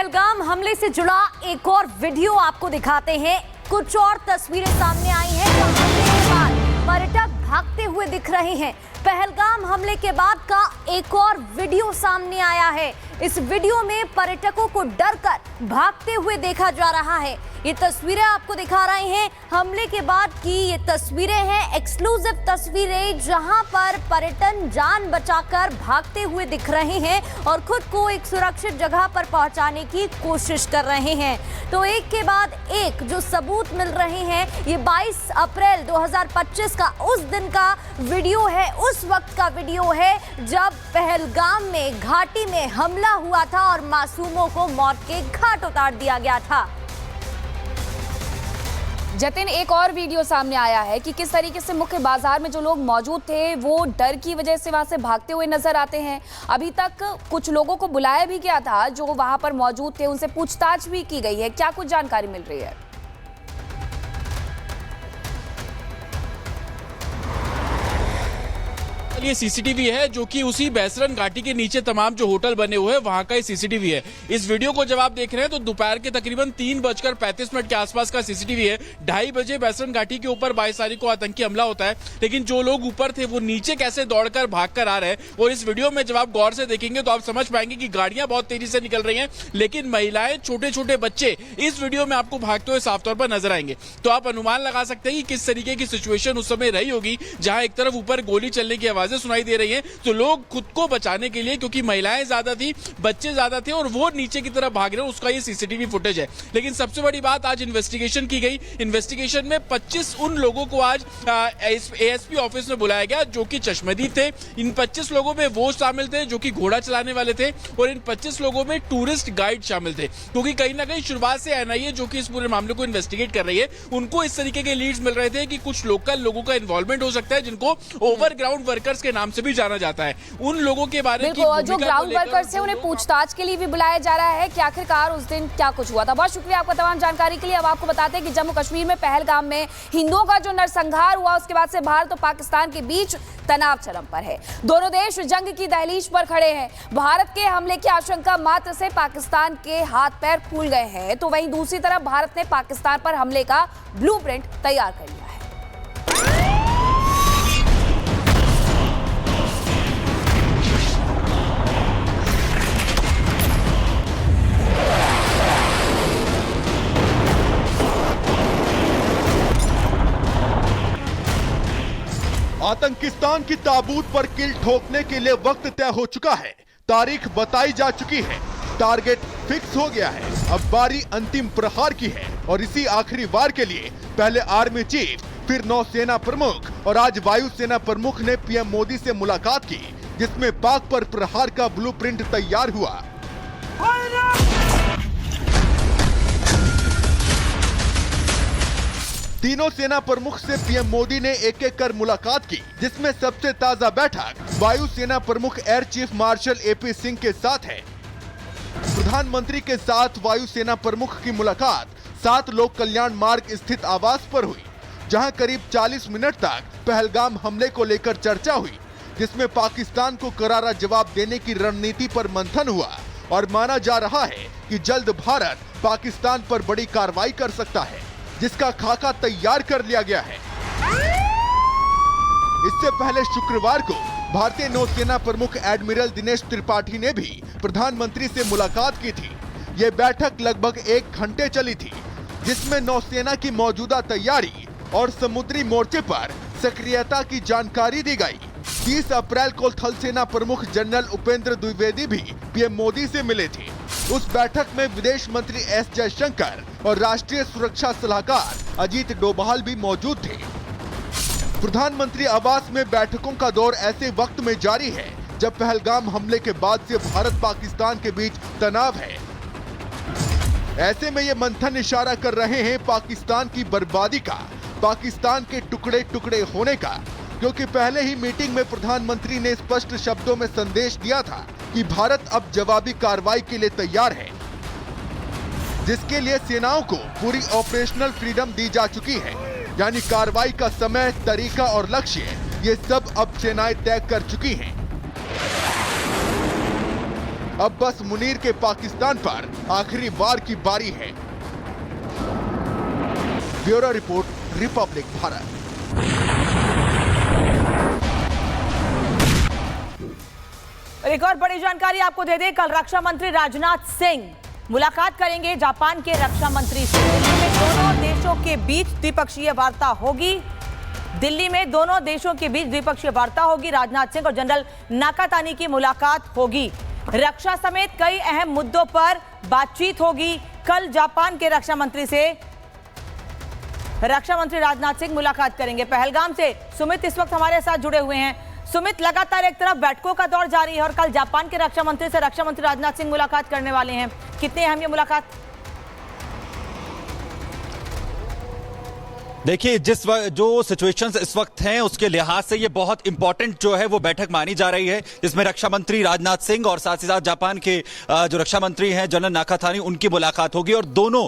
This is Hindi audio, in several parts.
पहलगाम हमले से जुड़ा एक और वीडियो आपको दिखाते हैं। कुछ और तस्वीरें सामने आई हैं तो हमले के बाद पर्यटक भागते हुए दिख रहे हैं। पहलगाम हमले के बाद का एक और वीडियो सामने आया है। इस वीडियो में पर्यटकों को डरकर भागते हुए देखा जा रहा है। ये तस्वीरें आपको दिखा रहे हैं हमले के बाद की। ये तस्वीरें हैं एक्सक्लूसिव तस्वीरें, जहां पर पर्यटन जान बचाकर भागते हुए दिख रहे हैं और खुद को एक सुरक्षित जगह पर पहुंचाने की कोशिश कर रहे हैं। तो एक के बाद एक जो सबूत मिल रहे हैं, ये 22 अप्रैल 2025 का उस दिन का वीडियो है, उस वक्त का वीडियो है जब पहलगाम में घाटी में हमला हुआ था और मासूमों को मौत के घाट उतार दिया गया था। जतिन, एक और वीडियो सामने आया है कि किस तरीके से मुख्य बाजार में जो लोग मौजूद थे वो डर की वजह से वहां से भागते हुए नजर आते हैं। अभी तक कुछ लोगों को बुलाया भी गया था जो वहां पर मौजूद थे, उनसे पूछताछ भी की गई है। क्या कुछ जानकारी मिल रही है? ये सीसीटीवी है जो कि उसी बैसरन घाटी के नीचे तमाम जो होटल बने हुए हैं वहां का ये सीसीटीवी है। इस वीडियो को जब आप देख रहे हैं तो दोपहर के तकरीबन 3:35 के आसपास का सीसीटीवी है। 2:30 बजे बैसरन घाटी के ऊपर 22 तारीख को आतंकी हमला होता है, लेकिन जो लोग ऊपर थे वो नीचे कैसे दौड़कर भागकर आ रहे हैं। और इस वीडियो में जब आप गौर से देखेंगे तो आप समझ पाएंगे कि गाड़ियां बहुत तेजी से निकल रही हैं, लेकिन महिलाएं, छोटे छोटे बच्चे इस वीडियो में आपको भागते हुए साफ तौर पर नजर आएंगे। तो आप अनुमान लगा सकते हैं कि किस तरीके की सिचुएशन उस समय रही होगी, जहां एक तरफ ऊपर गोली चलने की आवाजें सुनाई दे रही हैं, तो लोग खुद को बचाने के लिए, क्योंकि महिलाएं ज्यादा थी, बच्चे ज्यादा थे और वो नीचे की तरफ भाग रहे हैं, उसका ये सीसीटीवी फुटेज है। लेकिन सबसे बड़ी बात, आज इन्वेस्टिगेशन की गई। इन्वेस्टिगेशन में 25 उन लोगों को आज एएसपी ऑफिस में बुलाया गया जो कि चश्मदीद थे। इन 25 लोगों में वो शामिल थे जो कि घोड़ा चलाने वाले थे और इन 25 लोगों में टूरिस्ट गाइड शामिल थे, क्योंकि कहीं ना कहीं शुरुआत से एनआईए जो कि इस पूरे मामले को इन्वेस्टिगेट कर रही है, उनको इस तरीके के लीड्स मिल रहे थे कि कुछ लोकल लोगों का इन्वॉल्वमेंट हो सकता है, जिनको ओवरग्राउंड वर्कर्स के नाम से भी जाना जाता है। उन लोगों के बारे में जो ग्राउंड वर्कर्स हैं उन्हें पूछताछ के लिए भी बुलाया जा रहा है कि आखिरकार उस दिन क्या कुछ हुआ था। बहुत शुक्रिया आपका तमाम जानकारी के लिए। अब आपको बताते हैं कि जम्मू कश्मीर में पहलगाम में हिंदुओं का जो नरसंहार हुआ, उसके बाद से भारत और पाकिस्तान के बीच तनाव चरम पर है। दोनों देश जंग की दहलीज पर खड़े हैं। भारत के हमले की आशंका मात्र से पाकिस्तान के हाथ पैर फूल गए हैं, तो वहीं दूसरी तरफ भारत ने पाकिस्तान पर हमले का ब्लूप्रिंट तैयार कर लिया है। आतंकिस्तान की ताबूत पर किल ठोकने के लिए वक्त तय हो चुका है, तारीख बताई जा चुकी है, टारगेट फिक्स हो गया है। अब बारी अंतिम प्रहार की है और इसी आखिरी वार के लिए पहले आर्मी चीफ, फिर नौसेना प्रमुख और आज वायुसेना प्रमुख ने पीएम मोदी से मुलाकात की, जिसमें पाक पर प्रहार का ब्लूप्रिंट तैयार हुआ। तीनों सेना प्रमुख से पीएम मोदी ने एक एक कर मुलाकात की, जिसमें सबसे ताजा बैठक वायुसेना प्रमुख air chief marshal AP Singh के साथ है। प्रधानमंत्री के साथ वायुसेना प्रमुख की मुलाकात 7 लोक कल्याण मार्ग स्थित आवास पर हुई, जहां करीब 40 मिनट तक पहलगाम हमले को लेकर चर्चा हुई, जिसमें पाकिस्तान को करारा जवाब देने की रणनीति पर मंथन हुआ और माना जा रहा है कि जल्द भारत पाकिस्तान पर बड़ी कार्रवाई कर सकता है, जिसका खाका तैयार कर लिया गया है। इससे पहले शुक्रवार को भारतीय नौसेना प्रमुख एडमिरल दिनेश त्रिपाठी ने भी प्रधानमंत्री से मुलाकात की थी। ये बैठक लगभग 1 घंटे चली थी, जिसमें नौसेना की मौजूदा तैयारी और समुद्री मोर्चे पर सक्रियता की जानकारी दी गई। 30 अप्रैल को थल सेना प्रमुख जनरल उपेंद्र द्विवेदी भी पीएम मोदी से मिले थे। उस बैठक में विदेश मंत्री एस जयशंकर और राष्ट्रीय सुरक्षा सलाहकार अजीत डोभाल भी मौजूद थे। प्रधानमंत्री आवास में बैठकों का दौर ऐसे वक्त में जारी है जब पहलगाम हमले के बाद से भारत पाकिस्तान के बीच तनाव है। ऐसे में ये मंथन इशारा कर रहे हैं पाकिस्तान की बर्बादी का, पाकिस्तान के टुकड़े टुकड़े होने का, क्योंकि पहले ही मीटिंग में प्रधानमंत्री ने स्पष्ट शब्दों में संदेश दिया था कि भारत अब जवाबी कार्रवाई के लिए तैयार है, जिसके लिए सेनाओं को पूरी ऑपरेशनल फ्रीडम दी जा चुकी है। यानी कार्रवाई का समय, तरीका और लक्ष्य, ये सब अब सेनाएं तय कर चुकी हैं। अब बस मुनीर के पाकिस्तान पर आखिरी वार की बारी है। Bureau report, Republic Bharat. एक और बड़ी जानकारी आपको दे दें, कल रक्षा मंत्री राजनाथ सिंह मुलाकात करेंगे जापान के रक्षा मंत्री से। दिल्ली में दोनों देशों के बीच द्विपक्षीय वार्ता होगी। दिल्ली में दोनों देशों के बीच द्विपक्षीय वार्ता होगी। राजनाथ सिंह और जनरल नाकातानी की मुलाकात होगी। रक्षा समेत कई अहम मुद्दों पर बातचीत होगी। कल जापान के रक्षा मंत्री से रक्षा मंत्री राजनाथ सिंह मुलाकात करेंगे। पहलगाम से सुमित इस वक्त हमारे साथ जुड़े हुए हैं। सुमित, लगातार एक तरफ बैठकों का दौर जारी है और कल जापान के रक्षा मंत्री से रक्षा मंत्री राजनाथ सिंह मुलाकात करने वाले हैं। कितनी अहम ये मुलाकात? देखिए, जो सिचुएशंस इस वक्त हैं उसके लिहाज से ये बहुत इंपॉर्टेंट जो है वो बैठक मानी जा रही है, जिसमें रक्षा मंत्री राजनाथ सिंह और साथ ही साथ जापान के जो रक्षा मंत्री हैं जनरल नाकातानी, उनकी मुलाकात होगी। और दोनों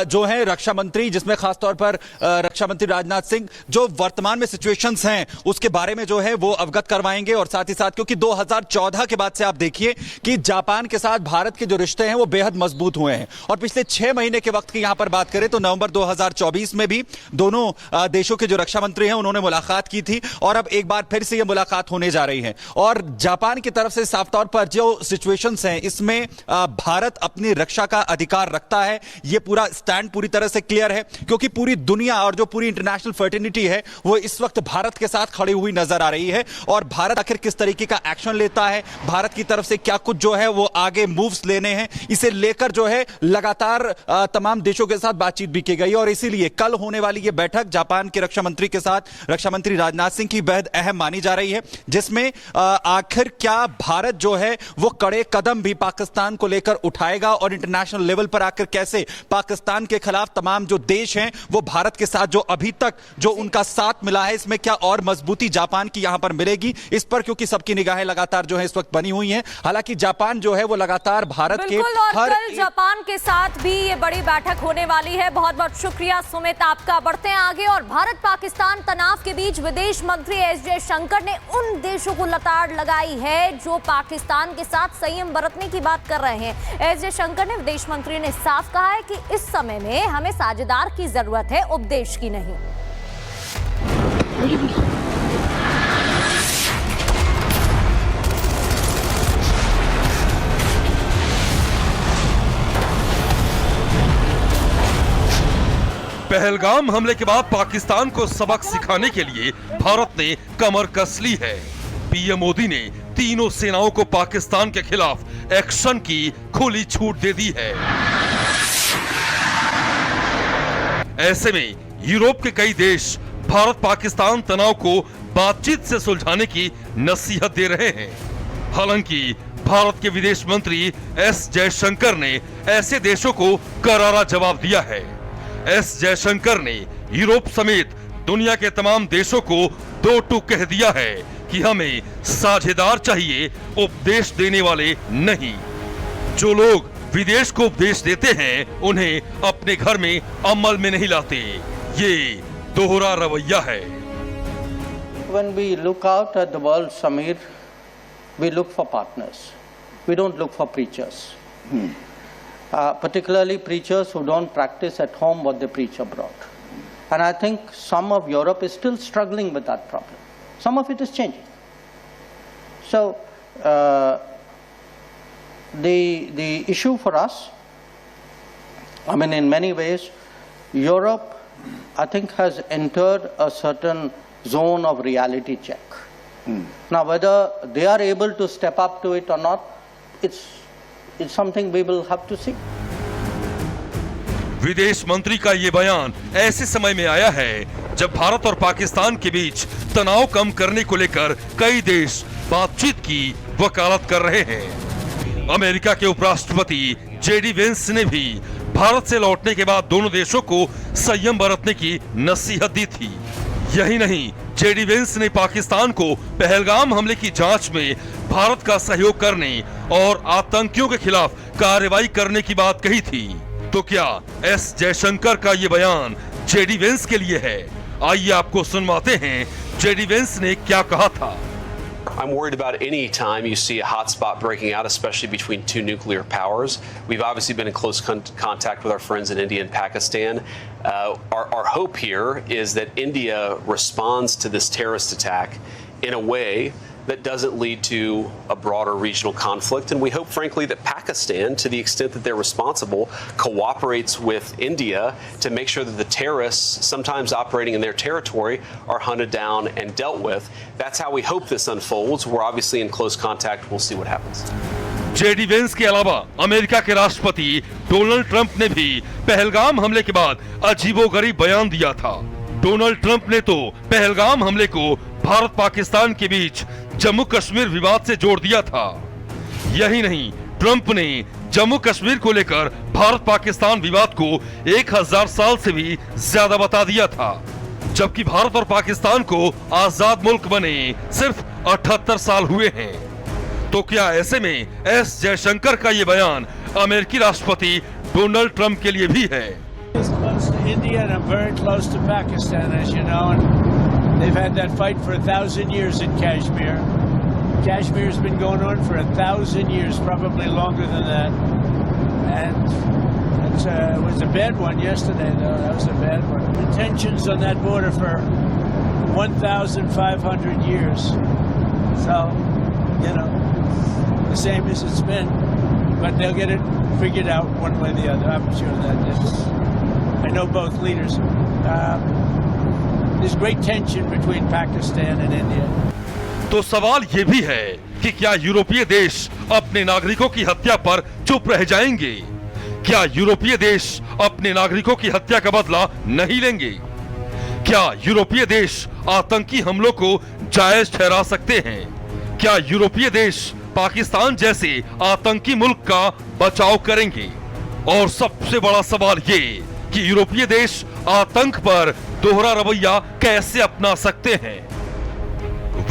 जो हैं रक्षा मंत्री, जिसमें खासतौर पर रक्षा मंत्री राजनाथ सिंह जो वर्तमान में सिचुएशंस हैं उसके बारे में जो है वो अवगत करवाएंगे। और साथ ही साथ क्योंकि 2014 के बाद से आप देखिए कि जापान के साथ भारत के जो रिश्ते हैं वो बेहद मजबूत हुए हैं। और पिछले 6 महीने के वक्त की यहां पर बात करें तो नवंबर 2024 में भी दोनों देशों के जो रक्षा मंत्री हैं उन्होंने मुलाकात की थी और अब एक बार फिर से यह मुलाकात होने जा रही है। और जापान की तरफ से साफ तौर पर जो सिचुएशंस हैं इसमें भारत अपनी रक्षा का अधिकार रखता है, यह पूरा स्टैंड पूरी तरह से क्लियर है, क्योंकि पूरी दुनिया और जो पूरी इंटरनेशनल फ्रेटर्निटी है वो इस वक्त भारत के साथ खड़ी हुई नजर आ रही है। और भारत आखिर किस तरीके का एक्शन लेता है, भारत की तरफ से क्या कुछ जो है वो आगे मूव्स लेने हैं, इसे लेकर जो है लगातार तमाम देशों के साथ बातचीत भी की गई। और इसीलिए कल होने वाली यह बैठक जापान के रक्षा मंत्री के साथ रक्षा मंत्री राजनाथ सिंह की बेहद अहम मानी जा रही है, जिसमें आखिर क्या भारत जो है वो कड़े कदम भी पाकिस्तान को लेकर उठाएगा और इंटरनेशनल लेवल पर आकर कैसे पाकिस्तान के खिलाफ तमाम जो देश हैं वो भारत के साथ जो अभी तक जो उनका साथ मिला है इसमें क्या और मजबूती जापान की यहां पर मिलेगी, इस पर क्योंकि सबकी निगाहें लगातार जो है इस वक्त बनी हुई हैं। हालांकि जापान जो है वो लगातार भारत के हर जापान के साथ भी ये बड़ी बैठक होने वाली है। बहुत बहुत शुक्रिया सुमित आपका। बढ़ते हैं आगे और भारत पाकिस्तान तनाव के बीच विदेश मंत्री एस जयशंकर ने उन देशों को लताड़ लगाई है जो पाकिस्तान के साथ संयम बरतने की बात कर रहे हैं। एस जयशंकर ने विदेश मंत्री ने साफ कहा है कि इस समय में हमें साझेदार की जरूरत है, उपदेश की नहीं। पहलगाम हमले के बाद पाकिस्तान को सबक सिखाने के लिए भारत ने कमर कस ली है। पीएम मोदी ने तीनों सेनाओं को पाकिस्तान के खिलाफ एक्शन की खुली छूट दे दी है। ऐसे में यूरोप के कई देश भारत पाकिस्तान तनाव को बातचीत से सुलझाने की नसीहत दे रहे हैं। हालांकि भारत के विदेश मंत्री एस जयशंकर ने ऐसे देशों को करारा जवाब दिया है। एस जयशंकर ने यूरोप समेत दुनिया के तमाम देशों को दो टूक कह दिया है कि हमें साझेदार चाहिए, उपदेश देने वाले नहीं। जो लोग विदेश को उपदेश देते हैं उन्हें अपने घर में अमल में नहीं लाते। ये दोहरा रवैया है। When we look out at the world, Samir, we look for partners. We don't look for preachers. Particularly preachers who don't practice at home what they preach abroad. And I think some of Europe is still struggling with that problem. Some of it is changing. So the issue for us, I mean, in many ways, Europe, I think, has entered a certain zone of reality check. Now, whether they are able to step up to it or not, it's something we will have to see. विदेश मंत्री का ये बयान ऐसे समय में आया है जब भारत और पाकिस्तान के बीच तनाव कम करने को लेकर कई देश बातचीत की वकालत कर रहे हैं। अमेरिका के उपराष्ट्रपति जेडी वेंस ने भी भारत से लौटने के बाद दोनों देशों को संयम बरतने की नसीहत दी थी। यही नहीं, जेडी वेंस ने पाकिस्तान को पहलगाम हमले की जांच में भारत का सहयोग करने और आतंकियों के खिलाफ कार्रवाई करने की बात कही थी। तो क्या एस जयशंकर का ये बयान जेडी वेंस के लिए है? आइए आपको सुनवाते हैं जेडी वेंस ने क्या कहा था। I'm worried about any time you see a hotspot breaking out, especially between two nuclear powers. We've obviously been in close contact with our friends in India and Pakistan. Our hope here is that India responds to this terrorist attack in a way that doesn't lead to a broader regional conflict. And we hope, frankly, that Pakistan, to the extent that they're responsible, cooperates with India to make sure that the terrorists, sometimes operating in their territory, are hunted down and dealt with. That's how we hope this unfolds. We're obviously in close contact. We'll see what happens. JD Vance के अलावा अमेरिका के राष्ट्रपति डोनाल्ड ट्रंप ने भी पहलगाम हमले के बाद अजीबोगरीब बयान दिया था। डोनाल्ड ट्रंप ने तो पहलगाम हमले को भारत पाकिस्तान के बीच जम्मू कश्मीर विवाद से जोड़ दिया था। यही नहीं, ट्रंप ने जम्मू कश्मीर को लेकर भारत पाकिस्तान विवाद को 1000 साल से भी ज्यादा बता दिया था, जबकि भारत और पाकिस्तान को आजाद मुल्क बने सिर्फ 78 साल हुए हैं। तो क्या ऐसे में एस जयशंकर का ये बयान अमेरिकी राष्ट्रपति डोनाल्ड ट्रंप के लिए भी है? Close to India and I'm very close to Pakistan, as you know, and they've had that fight for 1,000 years in Kashmir. Kashmir's been going on for 1,000 years, probably longer than that. And it was a bad one yesterday, though. That was a bad one. The tensions on that border for 1,500 years. So, you know, the same as it's been. But they'll get it figured out one way or the other. I'm sure that is. I know both leaders. There's great tension between Pakistan and India. तो सवाल ये भी है कि क्या यूरोपीय देश अपने नागरिकों की हत्या पर चुप रह जाएंगे? क्या यूरोपीय देश अपने नागरिकों की हत्या का बदला नहीं लेंगे? क्या यूरोपीय देश आतंकी हमलों को जायज ठहरा सकते हैं? क्या यूरोपीय देश पाकिस्तान जैसे आतंकी मुल्क का बचाव करेंगे? और सबसे बड़ा सवाल ये कि यूरोपीय देश आतंक पर दोहरा रवैया कैसे अपना सकते हैं?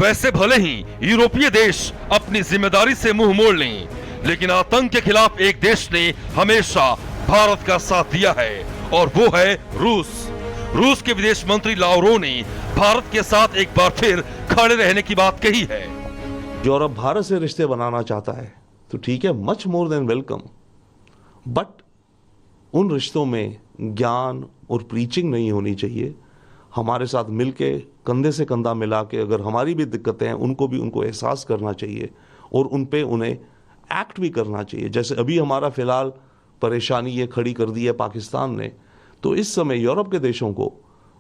वैसे भले ही यूरोपीय देश अपनी जिम्मेदारी से मुंह मोड़ लें, लेकिन आतंक के खिलाफ एक देश ने हमेशा भारत का साथ दिया है और वो है रूस। रूस के विदेश मंत्री लावरोव ने भारत के साथ एक बार फिर खड़े रहने की बात कही है। यूरोप भारत से रिश्ते बनाना चाहता है तो ठीक है, much more than welcome, but उन रिश्तों में ज्ञान और प्रीचिंग नहीं होनी चाहिए। हमारे साथ मिलके कंधे से कंधा मिला के अगर हमारी भी दिक्कतें हैं उनको एहसास करना चाहिए और उन्हें एक्ट भी करना चाहिए। जैसे अभी हमारा फिलहाल परेशानी ये खड़ी कर दी है पाकिस्तान ने, तो इस समय यूरोप के देशों को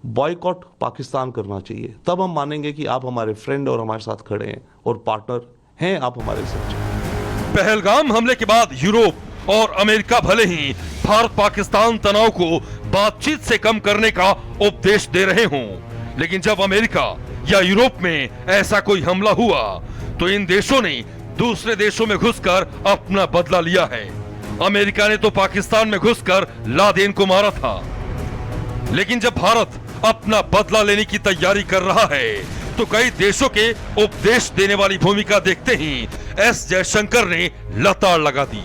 बॉयकॉट पाकिस्तान करना चाहिए। तब हम मानेंगे कि आप हमारे फ्रेंड और हमारे साथ खड़े हैं और पार्टनर हैं आप हमारे सच्चे। पहलगाम हमले के बाद यूरोप और अमेरिका भले ही भारत पाकिस्तान तनाव को बातचीत से कम करने का उपदेश दे रहे हों, लेकिन जब अमेरिका या यूरोप में ऐसा कोई हमला हुआ तो इन देशों ने दूसरे देशों में घुसकर अपना बदला लिया है। अमेरिका ने तो पाकिस्तान में घुसकर लादेन को मारा था, लेकिन जब भारत अपना बदला लेने की तैयारी कर रहा है तो कई देशों के उपदेश देने वाली भूमिका देखते ही एस जयशंकर ने लताड़ लगा दी।